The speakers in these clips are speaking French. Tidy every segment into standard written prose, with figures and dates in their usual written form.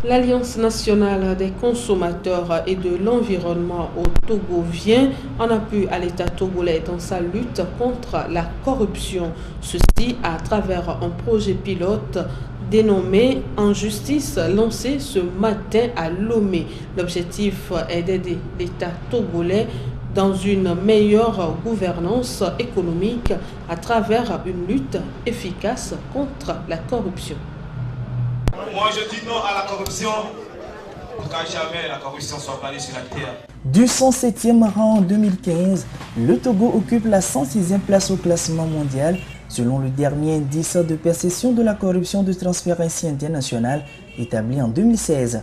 L'Alliance nationale des consommateurs et de l'environnement au Togo vient en appui à l'État togolais dans sa lutte contre la corruption. Ceci à travers un projet pilote dénommé En Justice, lancé ce matin à Lomé. L'objectif est d'aider l'État togolais dans une meilleure gouvernance économique à travers une lutte efficace contre la corruption. Moi je dis non à la corruption, pour qu'à jamais la corruption soit bannie sur la terre. Du 107e rang en 2015, le Togo occupe la 106e place au classement mondial selon le dernier indice de perception de la corruption de Transparency International établi en 2016.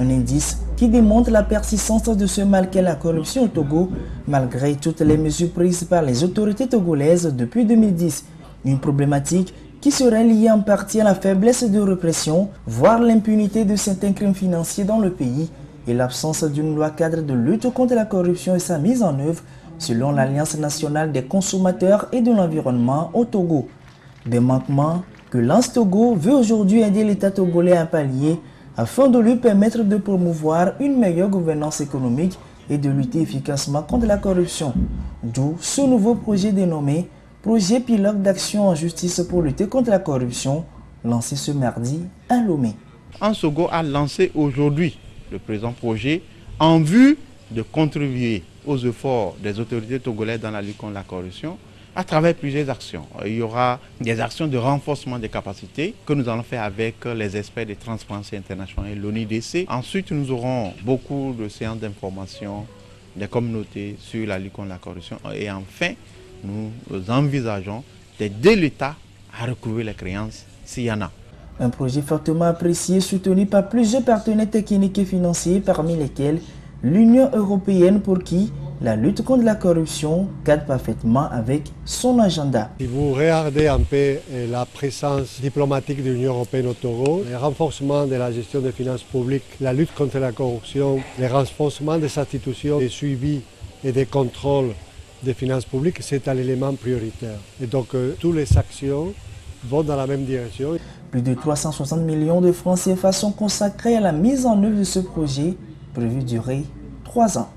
Un indice qui démontre la persistance de ce mal qu'est la corruption au Togo malgré toutes les mesures prises par les autorités togolaises depuis 2010. Une problématique qui serait liée en partie à la faiblesse de répression, voire l'impunité de certains crimes financiers dans le pays et l'absence d'une loi cadre de lutte contre la corruption et sa mise en œuvre selon l'Alliance nationale des consommateurs et de l'environnement au Togo. Des manquements que l'ANS Togo veut aujourd'hui aider l'État togolais à pallier afin de lui permettre de promouvoir une meilleure gouvernance économique et de lutter efficacement contre la corruption. D'où ce nouveau projet dénommé Projet pilote d'action en justice pour lutter contre la corruption, lancé ce mardi à Lomé. ANS Togo a lancé aujourd'hui le présent projet en vue de contribuer aux efforts des autorités togolaises dans la lutte contre la corruption à travers plusieurs actions. Il y aura des actions de renforcement des capacités que nous allons faire avec les experts de Transparency International et l'ONIDC. Ensuite, nous aurons beaucoup de séances d'information des communautés sur la lutte contre la corruption. Et enfin, nous envisageons d'aider l'État à recouvrer les créances s'il y en a. Un projet fortement apprécié, soutenu par plusieurs partenaires techniques et financiers, parmi lesquels l'Union européenne pour qui la lutte contre la corruption cadre parfaitement avec son agenda. Si vous regardez un peu la présence diplomatique de l'Union européenne au Togo, le renforcement de la gestion des finances publiques, la lutte contre la corruption, le renforcement des institutions de suivi et de contrôle des finances publiques, c'est un élément prioritaire. Et donc, toutes les actions vont dans la même direction. Plus de 360 millions de francs CFA sont consacrés à la mise en œuvre de ce projet, prévu durer 3 ans.